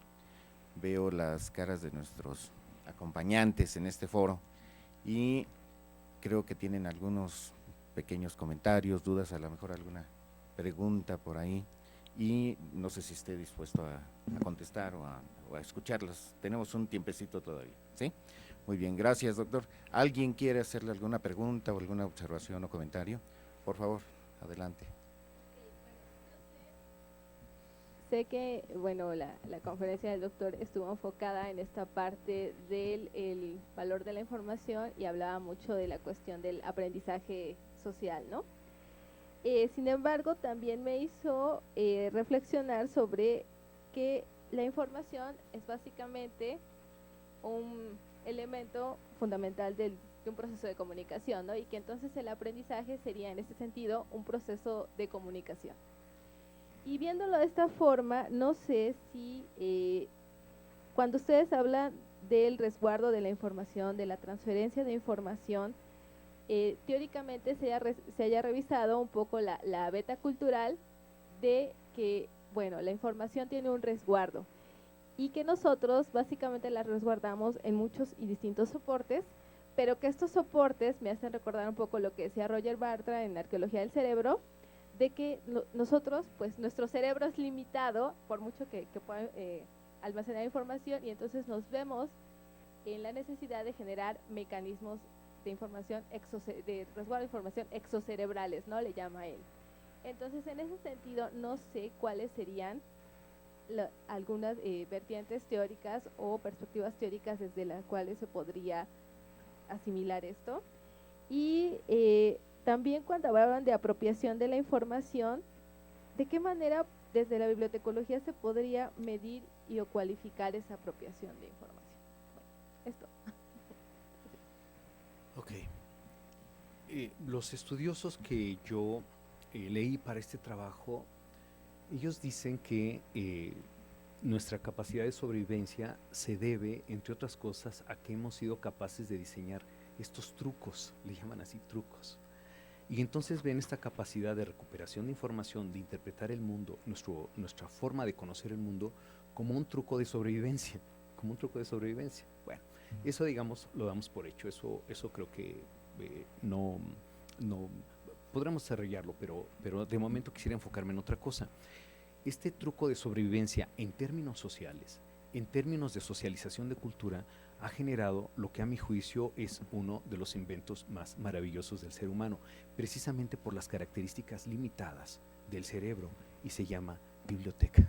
Veo las caras de nuestros acompañantes en este foro y creo que tienen algunos pequeños comentarios, dudas, a lo mejor alguna pregunta por ahí, y no sé si esté dispuesto a contestar o a escucharlas. Tenemos un tiempecito todavía, ¿sí? Muy bien, gracias, doctor. ¿Alguien quiere hacerle alguna pregunta o alguna observación o comentario? Por favor, adelante. Sé que, bueno, la conferencia del doctor estuvo enfocada en esta parte del valor de la información y hablaba mucho de la cuestión del aprendizaje social, ¿no? Sin embargo, también me hizo reflexionar sobre que la información es básicamente un elemento fundamental de un proceso de comunicación, ¿no? Y que entonces el aprendizaje sería en ese sentido un proceso de comunicación. Y viéndolo de esta forma, no sé si cuando ustedes hablan del resguardo de la información, de la transferencia de información, teóricamente se haya revisado un poco la beta cultural de que, bueno, la información tiene un resguardo y que nosotros básicamente la resguardamos en muchos y distintos soportes, pero que estos soportes me hacen recordar un poco lo que decía Roger Bartra en la arqueología del cerebro, de que nosotros, pues nuestro cerebro es limitado, por mucho que pueda almacenar información, y entonces nos vemos en la necesidad de generar mecanismos de información, de resguardo de información exocerebrales, ¿no? Le llama él. Entonces, en ese sentido, no sé cuáles serían algunas vertientes teóricas o perspectivas teóricas desde las cuales se podría asimilar esto. Y también cuando hablaban de apropiación de la información, ¿de qué manera desde la bibliotecología se podría medir y o cualificar esa apropiación de información? Bueno, esto. Ok. Los estudiosos que yo leí para este trabajo, ellos dicen que nuestra capacidad de sobrevivencia se debe, entre otras cosas, a que hemos sido capaces de diseñar estos trucos, le llaman así trucos. Y entonces ven esta capacidad de recuperación de información, de interpretar el mundo, nuestra forma de conocer el mundo, como un truco de sobrevivencia, como un truco de sobrevivencia. Bueno, eso digamos lo damos por hecho, eso creo que no podremos desarrollarlo, pero de momento quisiera enfocarme en otra cosa. Este truco de sobrevivencia en términos sociales, en términos de socialización de cultura, ha generado lo que a mi juicio es uno de los inventos más maravillosos del ser humano, precisamente por las características limitadas del cerebro, y se llama biblioteca.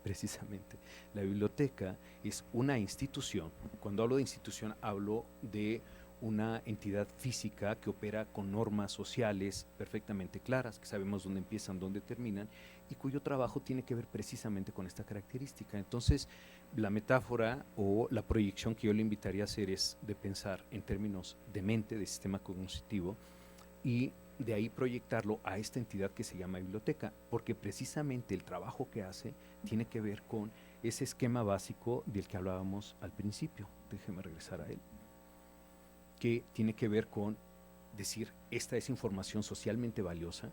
Precisamente, la biblioteca es una institución. Cuando hablo de institución, hablo de una entidad física que opera con normas sociales perfectamente claras, que sabemos dónde empiezan, dónde terminan, y cuyo trabajo tiene que ver precisamente con esta característica. Entonces, la metáfora o la proyección que yo le invitaría a hacer es de pensar en términos de mente, de sistema cognitivo, y de ahí proyectarlo a esta entidad que se llama biblioteca, porque precisamente el trabajo que hace tiene que ver con ese esquema básico del que hablábamos al principio. Déjeme regresar a él. Que tiene que ver con decir, esta es información socialmente valiosa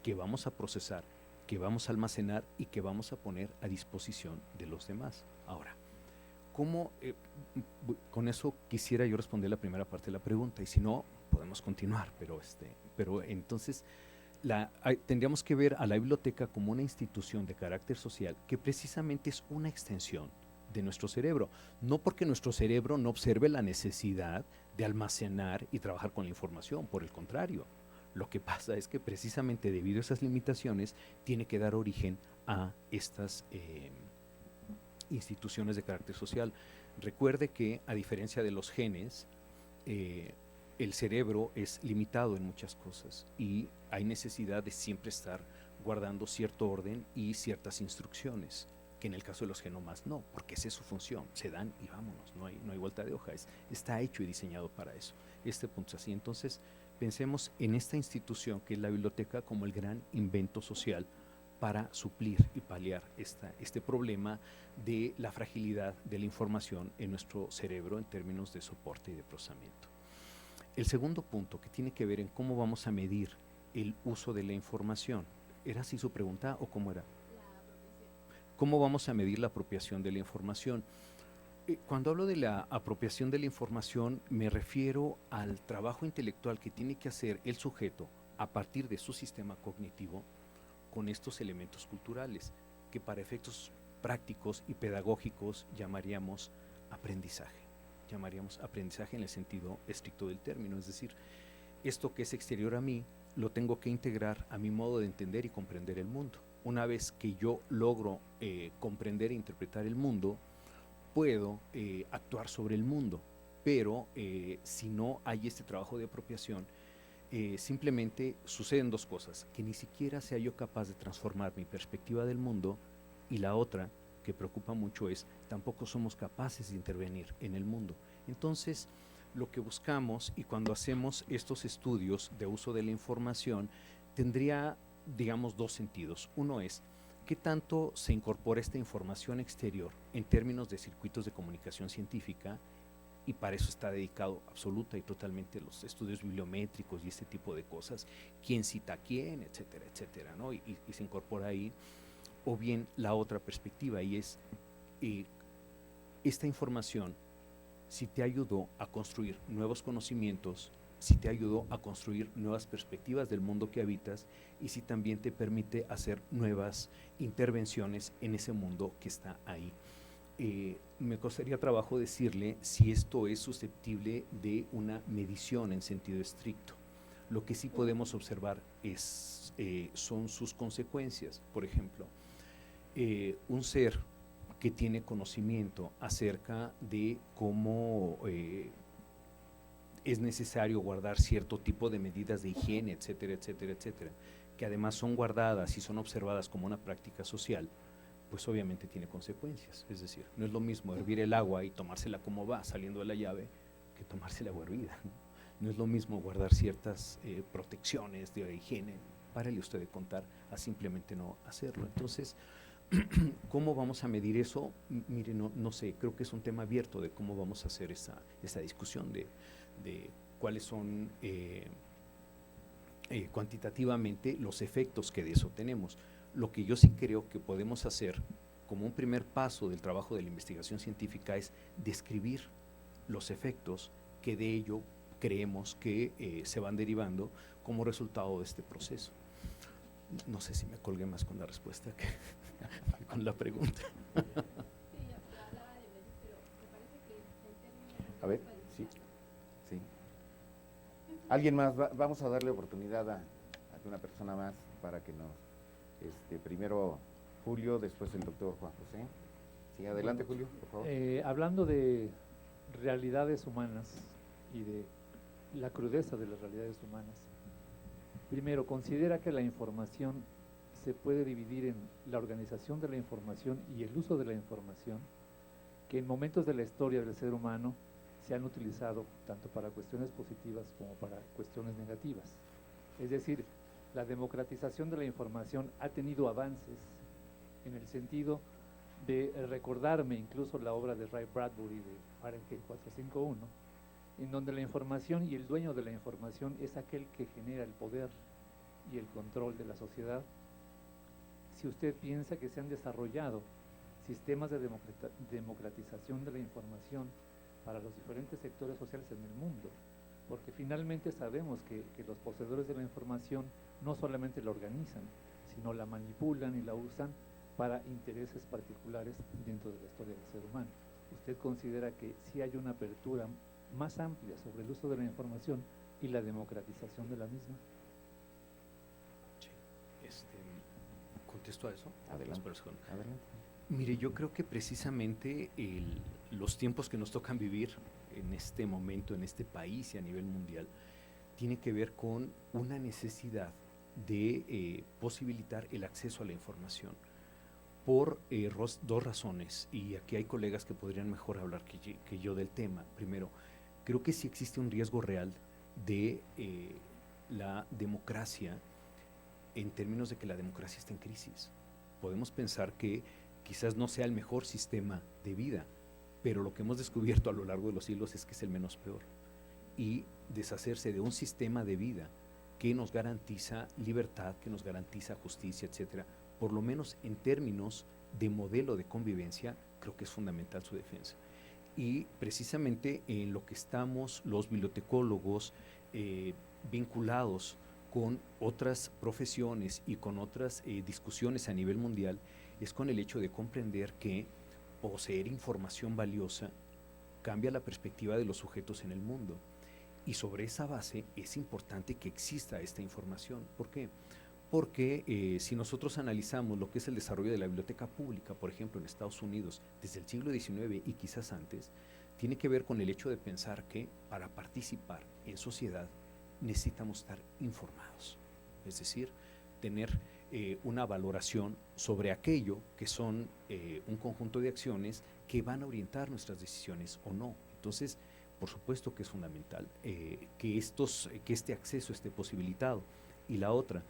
que vamos a procesar, que vamos a almacenar y que vamos a poner a disposición de los demás. Ahora, ¿cómo? Con eso quisiera yo responder la primera parte de la pregunta, y si no, podemos continuar, pero entonces tendríamos que ver a la biblioteca como una institución de carácter social que precisamente es una extensión de nuestro cerebro, no porque nuestro cerebro no observe la necesidad de almacenar y trabajar con la información, por el contrario, lo que pasa es que precisamente debido a esas limitaciones tiene que dar origen a estas instituciones de carácter social. Recuerde que a diferencia de los genes, el cerebro es limitado en muchas cosas y hay necesidad de siempre estar guardando cierto orden y ciertas instrucciones, que en el caso de los genomas no, porque esa es su función, se dan y vámonos, no hay vuelta de hoja, está hecho y diseñado para eso. Este punto es así. Entonces, pensemos en esta institución que es la biblioteca como el gran invento social para suplir y paliar este problema de la fragilidad de la información en nuestro cerebro en términos de soporte y de procesamiento. El segundo punto, que tiene que ver en cómo vamos a medir el uso de la información. ¿Era así su pregunta o cómo era? ¿Cómo vamos a medir la apropiación de la información? Cuando hablo de la apropiación de la información, me refiero al trabajo intelectual que tiene que hacer el sujeto a partir de su sistema cognitivo con estos elementos culturales, que para efectos prácticos y pedagógicos llamaríamos aprendizaje. Llamaríamos aprendizaje en el sentido estricto del término, es decir, esto que es exterior a mí lo tengo que integrar a mi modo de entender y comprender el mundo. Una vez que yo logro comprender e interpretar el mundo, puedo actuar sobre el mundo, pero si no hay este trabajo de apropiación, simplemente suceden dos cosas: que ni siquiera sea yo capaz de transformar mi perspectiva del mundo, y la otra, que preocupa mucho, es tampoco somos capaces de intervenir en el mundo. Entonces, lo que buscamos, y cuando hacemos estos estudios de uso de la información, tendría, digamos, dos sentidos. Uno es, ¿qué tanto se incorpora esta información exterior en términos de circuitos de comunicación científica? Y para eso está dedicado absoluta y totalmente los estudios bibliométricos y este tipo de cosas, quién cita a quién, etcétera, etcétera, ¿no? Y se incorpora ahí. O bien la otra perspectiva, y es esta información, si te ayudó a construir nuevos conocimientos, si te ayudó a construir nuevas perspectivas del mundo que habitas y si también te permite hacer nuevas intervenciones en ese mundo que está ahí. Me costaría trabajo decirle si esto es susceptible de una medición en sentido estricto. Lo que sí podemos observar son sus consecuencias. Por ejemplo, un ser que tiene conocimiento acerca de cómo es necesario guardar cierto tipo de medidas de higiene, etcétera, etcétera, etcétera, que además son guardadas y son observadas como una práctica social, pues obviamente tiene consecuencias. Es decir, no es lo mismo hervir el agua y tomársela como va, saliendo de la llave, que tomársela agua hervida, ¿no? No es lo mismo guardar ciertas protecciones de higiene, párale usted de contar, a simplemente no hacerlo. Entonces, ¿cómo vamos a medir eso? Mire, no sé, creo que es un tema abierto de cómo vamos a hacer esa discusión de cuáles son cuantitativamente los efectos que de eso tenemos. Lo que yo sí creo que podemos hacer como un primer paso del trabajo de la investigación científica es describir los efectos que de ello creemos que se van derivando como resultado de este proceso. No sé si me colgué más con la respuesta que con la pregunta. A ver, sí. Sí. ¿Alguien más? Vamos a darle oportunidad a una persona más para que nos, primero Julio, después el doctor Juan José. Sí, adelante Julio, por favor. Hablando de realidades humanas y de la crudeza de las realidades humanas, primero, considera que la información se puede dividir en la organización de la información y el uso de la información, que en momentos de la historia del ser humano se han utilizado tanto para cuestiones positivas como para cuestiones negativas. Es decir, la democratización de la información ha tenido avances en el sentido de recordarme incluso la obra de Ray Bradbury de Fahrenheit 451, en donde la información y el dueño de la información es aquel que genera el poder y el control de la sociedad. Si usted piensa que se han desarrollado sistemas de democratización de la información para los diferentes sectores sociales en el mundo, porque finalmente sabemos que los poseedores de la información no solamente la organizan, sino la manipulan y la usan para intereses particulares dentro de la historia del ser humano. ¿Usted considera que sí hay una apertura más amplia sobre el uso de la información y la democratización de la misma? Sí. ¿Contesto a eso? Adelante. Adelante. Mire, yo creo que precisamente los tiempos que nos tocan vivir en este momento, en este país y a nivel mundial, tiene que ver con una necesidad de posibilitar el acceso a la información por dos razones, y aquí hay colegas que podrían mejor hablar que yo del tema. Primero, creo que sí existe un riesgo real de la democracia en términos de que la democracia está en crisis. Podemos pensar que quizás no sea el mejor sistema de vida, pero lo que hemos descubierto a lo largo de los siglos es que es el menos peor. Y deshacerse de un sistema de vida que nos garantiza libertad, que nos garantiza justicia, etcétera, por lo menos en términos de modelo de convivencia, creo que es fundamental su defensa. Y precisamente en lo que estamos los bibliotecólogos vinculados con otras profesiones y con otras discusiones a nivel mundial, es con el hecho de comprender que poseer información valiosa cambia la perspectiva de los sujetos en el mundo. Y sobre esa base es importante que exista esta información. ¿Por qué? Porque si nosotros analizamos lo que es el desarrollo de la biblioteca pública, por ejemplo, en Estados Unidos, desde el siglo XIX y quizás antes, tiene que ver con el hecho de pensar que para participar en sociedad necesitamos estar informados. Es decir, tener una valoración sobre aquello que son un conjunto de acciones que van a orientar nuestras decisiones o no. Entonces, por supuesto que es fundamental que este acceso esté posibilitado. Y la otra,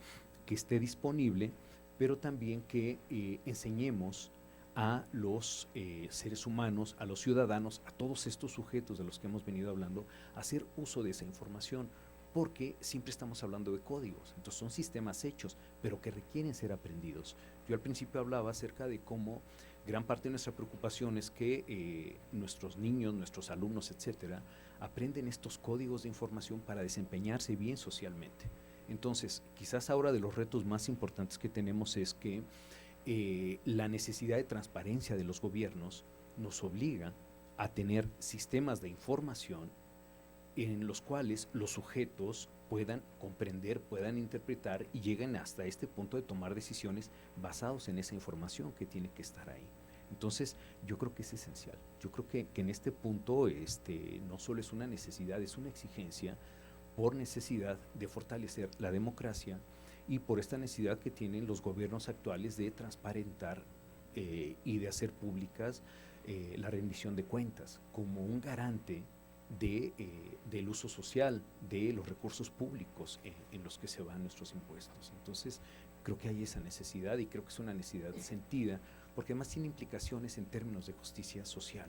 que esté disponible, pero también que enseñemos a los seres humanos, a los ciudadanos, a todos estos sujetos de los que hemos venido hablando, a hacer uso de esa información, porque siempre estamos hablando de códigos, entonces son sistemas hechos, pero que requieren ser aprendidos. Yo al principio hablaba acerca de cómo gran parte de nuestra preocupación es que nuestros niños, nuestros alumnos, etcétera, aprenden estos códigos de información para desempeñarse bien socialmente. Entonces, quizás ahora de los retos más importantes que tenemos es que la necesidad de transparencia de los gobiernos nos obliga a tener sistemas de información en los cuales los sujetos puedan comprender, puedan interpretar y lleguen hasta este punto de tomar decisiones basados en esa información que tiene que estar ahí. Entonces, yo creo que es esencial. Yo creo que en este punto no solo es una necesidad, es una exigencia por necesidad de fortalecer la democracia y por esta necesidad que tienen los gobiernos actuales de transparentar y de hacer públicas la rendición de cuentas como un garante del uso social de los recursos públicos en los que se van nuestros impuestos. Entonces, creo que hay esa necesidad y creo que es una necesidad sentida, porque además tiene implicaciones en términos de justicia social,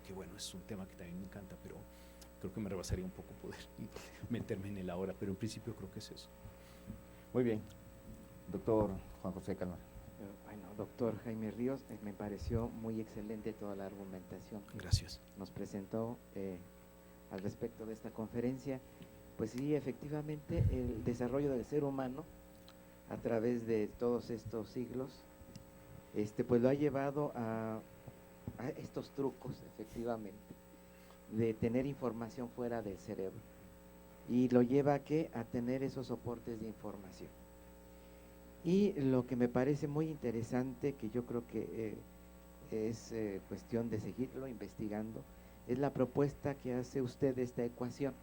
que bueno, es un tema que también me encanta, pero creo que me rebasaría un poco poder meterme en él ahora, pero en principio creo que es eso. Muy bien. Doctor Juan José Calma. Bueno, doctor Jaime Ríos, me pareció muy excelente toda la argumentación. Gracias. Nos presentó al respecto de esta conferencia. Pues sí, efectivamente, el desarrollo del ser humano a través de todos estos siglos, pues lo ha llevado a estos trucos, efectivamente, de tener información fuera del cerebro. Y lo lleva a tener esos soportes de información. Y lo que me parece muy interesante, que yo creo que es cuestión de seguirlo investigando, es la propuesta que hace usted de esta ecuación,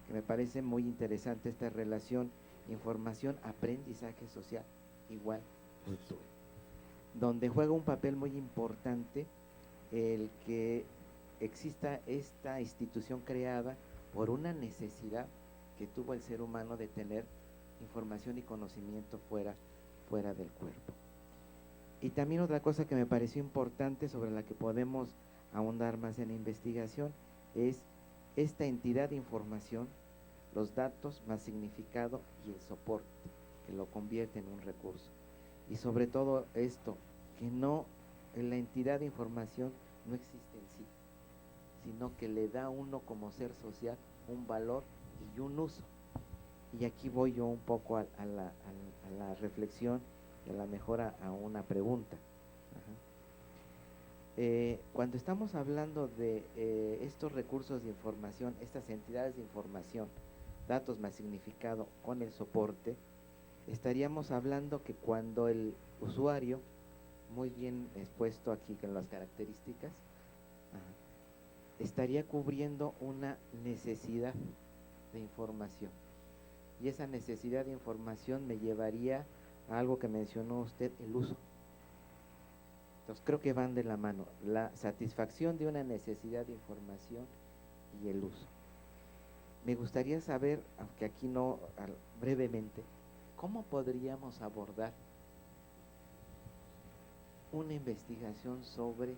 que me parece muy interesante, esta relación información, aprendizaje social, igual cultura, donde juega un papel muy importante el que exista esta institución creada por una necesidad que tuvo el ser humano de tener información y conocimiento fuera del cuerpo. Y también otra cosa que me pareció importante, sobre la que podemos ahondar más en la investigación, es esta entidad de información, los datos más significado y el soporte, que lo convierte en un recurso. Y sobre todo esto, que la entidad de información no existe en sí, sino que le da a uno como ser social un valor y un uso. Y aquí voy yo un poco a la reflexión y a la mejor a una pregunta. Cuando estamos hablando de estos recursos de información, estas entidades de información, datos más significado con el soporte, estaríamos hablando que cuando el usuario, muy bien expuesto aquí con las características, estaría cubriendo una necesidad de información. Y esa necesidad de información me llevaría a algo que mencionó usted, el uso. Entonces creo que van de la mano, la satisfacción de una necesidad de información y el uso. Me gustaría saber, aunque aquí no, brevemente, ¿cómo podríamos abordar una investigación sobre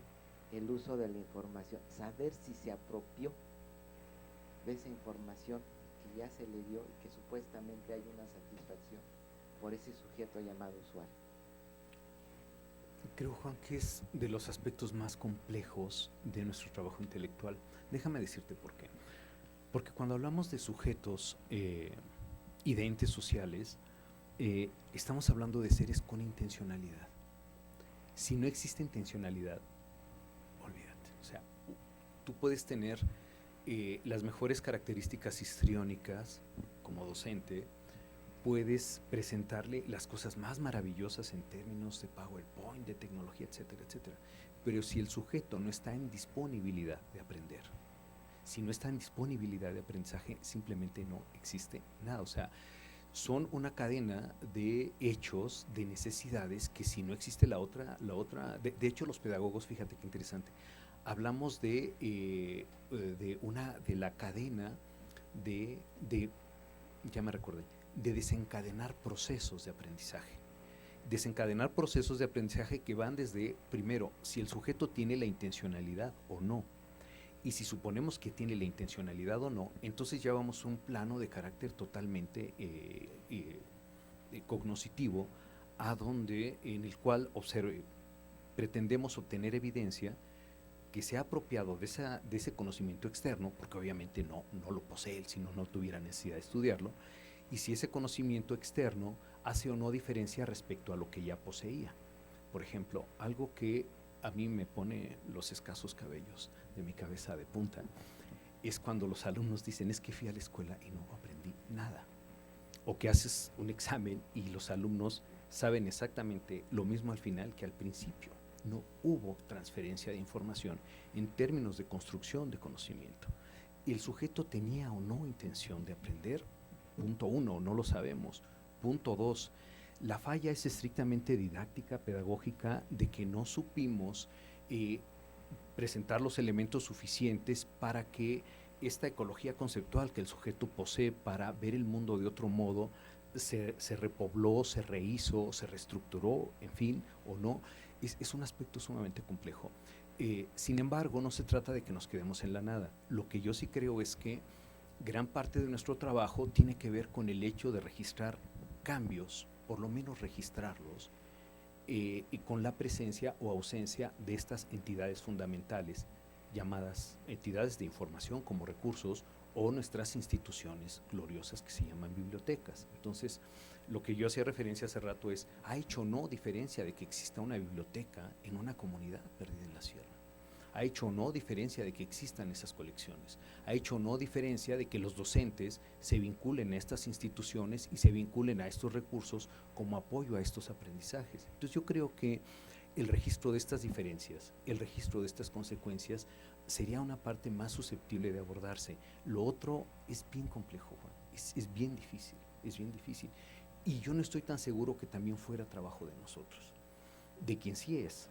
el uso de la información? Saber si se apropió de esa información que ya se le dio y que supuestamente hay una satisfacción por ese sujeto llamado usuario. Creo, Juan, que es de los aspectos más complejos de nuestro trabajo intelectual. Déjame decirte por qué. Porque cuando hablamos de sujetos y de entes sociales, estamos hablando de seres con intencionalidad. Si no existe intencionalidad, olvídate. O sea, tú puedes tener las mejores características histriónicas como docente, puedes presentarle las cosas más maravillosas en términos de PowerPoint, de tecnología, etcétera, etcétera. Pero si el sujeto no está en disponibilidad de aprender, si no está en disponibilidad de aprendizaje, simplemente no existe nada. O sea, son una cadena de hechos, de necesidades, que si no existe la otra, de hecho los pedagogos, fíjate qué interesante, hablamos de la cadena ya me recordé, de desencadenar procesos de aprendizaje. Desencadenar procesos de aprendizaje que van desde, primero, si el sujeto tiene la intencionalidad o no. Y si suponemos que tiene la intencionalidad o no, entonces ya vamos a un plano de carácter totalmente cognoscitivo, en el cual pretendemos obtener evidencia que se ha apropiado de ese conocimiento externo, porque obviamente no lo posee él, si no tuviera necesidad de estudiarlo, y si ese conocimiento externo hace o no diferencia respecto a lo que ya poseía. Por ejemplo, algo que a mí me pone los escasos cabellos de mi cabeza de punta, es cuando los alumnos dicen, es que fui a la escuela y no aprendí nada. O que haces un examen y los alumnos saben exactamente lo mismo al final que al principio. No hubo transferencia de información en términos de construcción de conocimiento. ¿El sujeto tenía o no intención de aprender? Punto 1, no lo sabemos. Punto 2, la falla es estrictamente didáctica, pedagógica, de que no supimos presentar los elementos suficientes para que esta ecología conceptual que el sujeto posee para ver el mundo de otro modo se repobló, se rehizo, se reestructuró, en fin, o no, es un aspecto sumamente complejo. Sin embargo, no se trata de que nos quedemos en la nada. Lo que yo sí creo es que gran parte de nuestro trabajo tiene que ver con el hecho de registrar cambios, por lo menos registrarlos, y con la presencia o ausencia de estas entidades fundamentales, llamadas entidades de información como recursos, o nuestras instituciones gloriosas que se llaman bibliotecas. Entonces, lo que yo hacía referencia hace rato es, ¿ha hecho o no diferencia de que exista una biblioteca en una comunidad perdida en la sierra? ¿Ha hecho o no diferencia de que existan esas colecciones? ¿Ha hecho o no diferencia de que los docentes se vinculen a estas instituciones y se vinculen a estos recursos como apoyo a estos aprendizajes? Entonces yo creo que el registro de estas diferencias, el registro de estas consecuencias, sería una parte más susceptible de abordarse. Lo otro es bien complejo, Juan, es bien difícil, es bien difícil. Y yo no estoy tan seguro que también fuera trabajo de nosotros. De quien sí es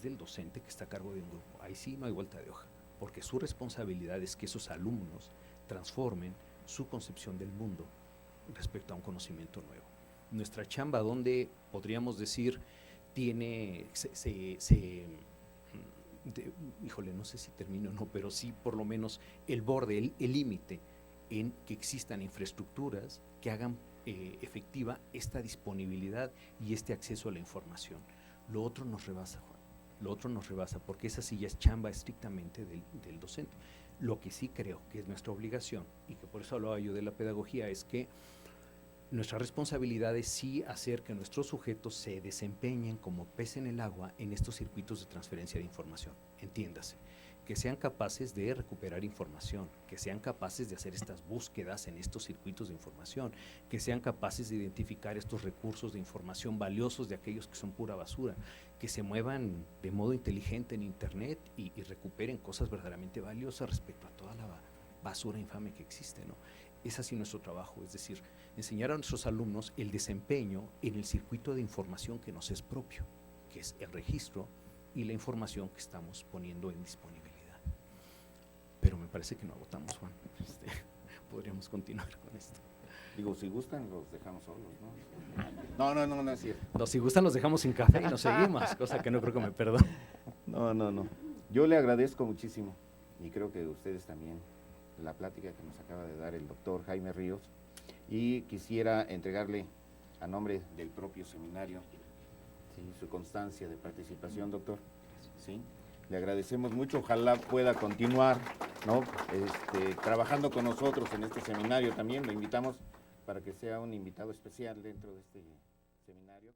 del docente que está a cargo de un grupo. Ahí sí no hay vuelta de hoja, porque su responsabilidad es que esos alumnos transformen su concepción del mundo respecto a un conocimiento nuevo. Nuestra chamba, donde podríamos decir, tiene, híjole, no sé si termino o no, pero sí por lo menos el borde, el límite en que existan infraestructuras que hagan efectiva esta disponibilidad y este acceso a la información. Lo otro nos rebasa, Juan. Lo otro nos rebasa, porque esa sí ya es chamba estrictamente del docente. Lo que sí creo que es nuestra obligación, y que por eso hablaba yo de la pedagogía, es que nuestra responsabilidad es sí hacer que nuestros sujetos se desempeñen como pez en el agua en estos circuitos de transferencia de información. Entiéndase, que sean capaces de recuperar información, que sean capaces de hacer estas búsquedas en estos circuitos de información, que sean capaces de identificar estos recursos de información valiosos de aquellos que son pura basura, que se muevan de modo inteligente en Internet y recuperen cosas verdaderamente valiosas respecto a toda la basura infame que existe, ¿no? Es así nuestro trabajo, es decir, enseñar a nuestros alumnos el desempeño en el circuito de información que nos es propio, que es el registro y la información que estamos poniendo en disponibilidad. Pero me parece que no agotamos, Juan. Podríamos continuar con esto. Digo, si gustan, los dejamos solos, ¿no? No es cierto. No, si gustan, los dejamos sin café y nos seguimos, cosa que no creo que me perdone. No. Yo le agradezco muchísimo, y creo que ustedes también, la plática que nos acaba de dar el doctor Jaime Ríos, y quisiera entregarle a nombre del propio seminario, ¿sí?, su constancia de participación, doctor. ¿Sí? Le agradecemos mucho, ojalá pueda continuar, ¿no?, trabajando con nosotros en este seminario también. Lo invitamos para que sea un invitado especial dentro de este seminario.